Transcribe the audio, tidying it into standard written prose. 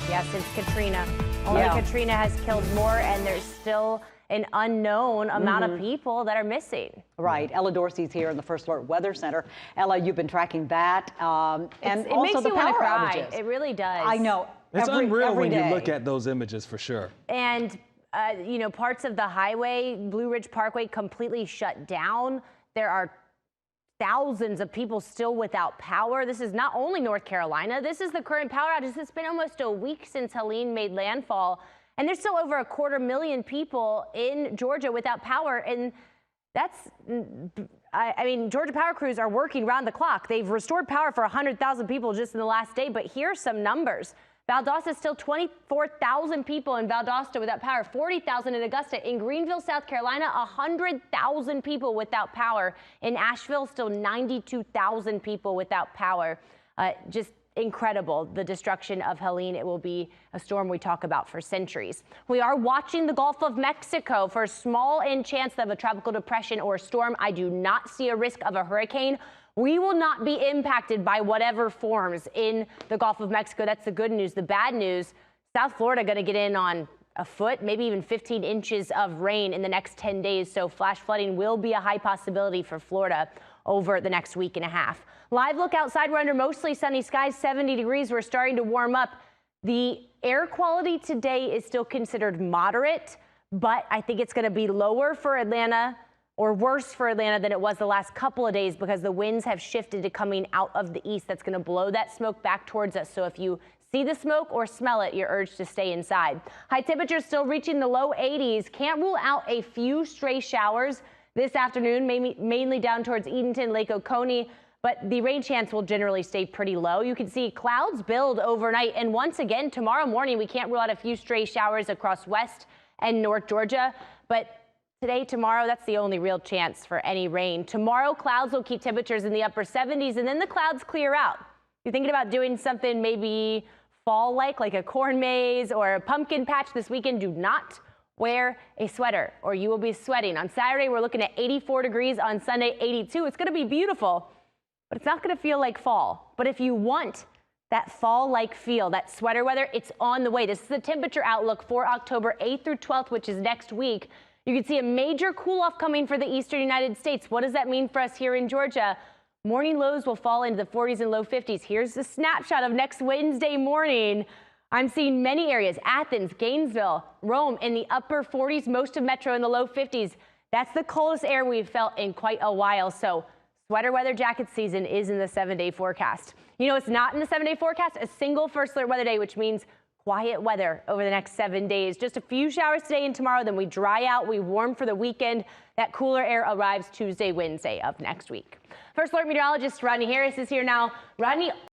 Yeah, since Katrina. Only Katrina has killed more, and there's still an unknown amount of people that are missing. Right. Ella Dorsey's here in the First Alert Weather Center. Ella, you've been tracking that, and It also makes the you want to power cry. outages. It really does. I know. It's unreal when day. you look at those images, for sure. And you know, parts of the highway, Blue Ridge Parkway, completely shut down. There are thousands of people still without power. This is not only North Carolina. This is the current power outage. It's been almost a week since Helene made landfall, and there's still over 250,000 people in Georgia without power. And that's, I mean, Georgia Power crews are working round the clock. They've restored power for 100,000 people just in the last day, but here's some numbers. Valdosta, still 24,000 people in Valdosta without power, 40,000 in Augusta. In Greenville, South Carolina, 100,000 people without power. In Asheville, still 92,000 people without power. Just incredible, the destruction of Helene. It will be a storm we talk about for centuries. We are watching the Gulf of Mexico for a small chance of a tropical depression or storm. I do not see a risk of a hurricane. We will not be impacted by whatever forms in the Gulf of Mexico. That's the good news. The bad news, South Florida going to get in on a foot, maybe even 15 inches of rain in the next 10 days. So flash flooding will be a high possibility for Florida over the next week and a half. Live look outside. We're under mostly sunny skies, 70 degrees. We're starting to warm up. The air quality today is still considered moderate, but I think it's going to be lower for Atlanta, or worse for Atlanta than it was the last couple of days, because the winds have shifted to coming out of the east. That's going to blow that smoke back towards us. So if you see the smoke or smell it, you're urged to stay inside. High temperatures still reaching the low 80s. Can't rule out a few stray showers this afternoon, mainly down towards Edenton, Lake Oconee, but the rain chance will generally stay pretty low. You can see clouds build overnight, and once again tomorrow morning we can't rule out a few stray showers across West and North Georgia, but today, tomorrow, that's the only real chance for any rain. Tomorrow, clouds will keep temperatures in the upper 70s, and then the clouds clear out. You're thinking about doing something maybe fall-like, like a corn maze or a pumpkin patch this weekend, do not wear a sweater or you will be sweating. On Saturday, we're looking at 84 degrees. On Sunday, 82. It's going to be beautiful, but it's not going to feel like fall. But if you want that fall-like feel, that sweater weather, it's on the way. This is the temperature outlook for October 8th through 12th, which is next week. You can see a major cool-off coming for the eastern United States. What does that mean for us here in Georgia? Morning lows will fall into the 40s and low 50s. Here's a snapshot of next Wednesday morning. I'm seeing many areas, Athens, Gainesville, Rome in the upper 40s, most of Metro in the low 50s. That's the coldest air we've felt in quite a while. So sweater weather jacket season is in the 7-day forecast. You know, it's not in the 7-day forecast, a single First Alert weather day, which means quiet weather over the next 7 days. Just a few showers today and tomorrow, then we dry out, we warm for the weekend. That cooler air arrives Tuesday, Wednesday of next week. First Alert meteorologist Rodney Harris is here now. Rodney,